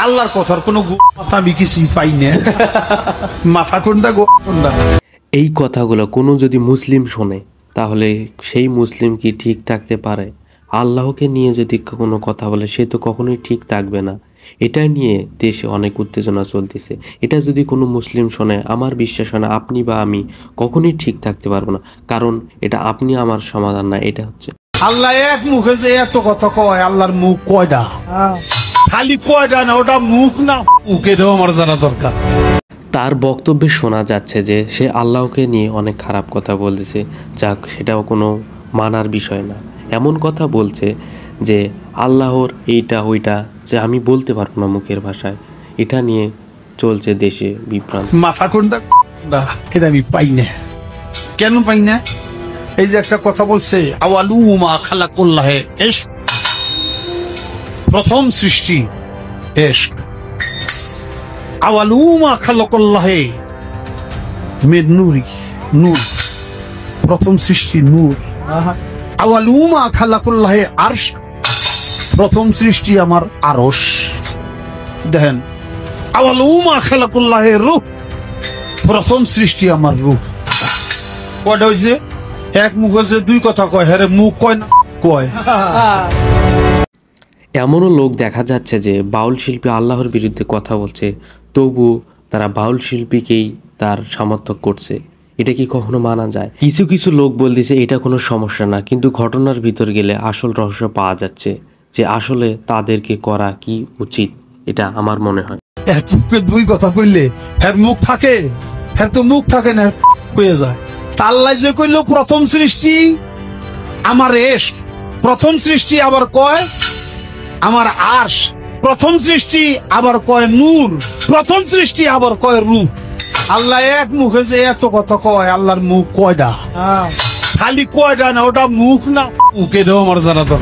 আল্লাহর কথার কোনো মাথা আমি কিছুই পাই না। মাথা কোনটা কোনটা। এই কথাগুলো কোনো যদি মুসলিম শোনে তাহলে সেই মুসলিম কি ঠিক থাকতে পারে? আল্লাহকে নিয়ে যদি কোনো কথা বলে সে তো কখনোই ঠিক থাকবে না। এটা নিয়ে দেশে অনেক উত্তেজনা চলতেছে। এটা যদি কোনো মুসলিম শোনে, আমার বিশ্বাস হয় না আপনি বা আমি কখনোই ঠিক থাকতে পারবো না। কারণ এটা আপনি আমার সমাধান না, এটা হচ্ছে আল্লাহ এক মুখে যে এত কথা কয়, আল্লাহর মুখ কয়টা? খালি কয়টা না, ওটা মুখ না মুখ, এটাও আমার জানা দরকার। তার বক্তব্যে শোনা যাচ্ছে যে সে আল্লাহকে নিয়ে অনেক খারাপ কথা বলতেছে, যাক সেটাও কোনো মানার বিষয় না। এমন কথা বলছে যে আল্লাহর এইটা ওইটা যে আমি বলতে পারবো না মুখের ভাষায়। এটা নিয়ে চলছে দেশে বিভ্রান্ত। মাথা কোনটা এটা আমি পাই না। কেন পাই না? এই যে একটা কথা বলছে, আওয়ালু মা খালাকুল্লাহে ইশক, প্রথম সৃষ্টি ইশক। আওয়ালু মা খালাকুল্লাহে মিন নূরি, নূর, প্রথম সৃষ্টি নূর। আওয়ালু মা খালাকুল্লাহে আরশ, প্রথম সৃষ্টি আমার আরশ। দেখেন, আওয়ালু মা খালাকুল্লাহে রূহ, প্রথম সৃষ্টি আমার রূহ। কয়টা হয়েছে? এক মুখ আছে, দুই কথা কয়, হ্যাঁ মুখ কয় না কয়। এমনও লোক দেখা যাচ্ছে যে বাউল শিল্পী আল্লাহর বিরুদ্ধে কথা বলছে, তবু তারা বাউল শিল্পীকেই তার সমর্থক করছে। এটা কি কখনো মানা যায়? কিছু কিছু লোক বলতেছে এটা কোনো সমস্যা না, কিন্তু ঘটনার ভিতর গেলে আসল রহস্য পাওয়া যাচ্ছে যে আসলে তাদেরকে করা কি উচিত, এটা আমার মনে হয়। এক মুখে দুই কথা কইলে হ্যাঁ মুখ থাকে, হ্যাঁ তো মুখ থাকে না কয়ে যায়। আল্লাহ যে কইল প্রথম সৃষ্টি আমার ইশক, প্রথম সৃষ্টি আবার কয় আমার আরশ, প্রথম সৃষ্টি আবার কয় নূর, প্রথম সৃষ্টি আবার কয় রূহ। আল্লাহ এক মুখে যে এত কথা কয়, আল্লাহর মুখ কয়টা? খালি কয়টা না, ওটা মুখ না মুখ, এটাও আমার জানা দরকার।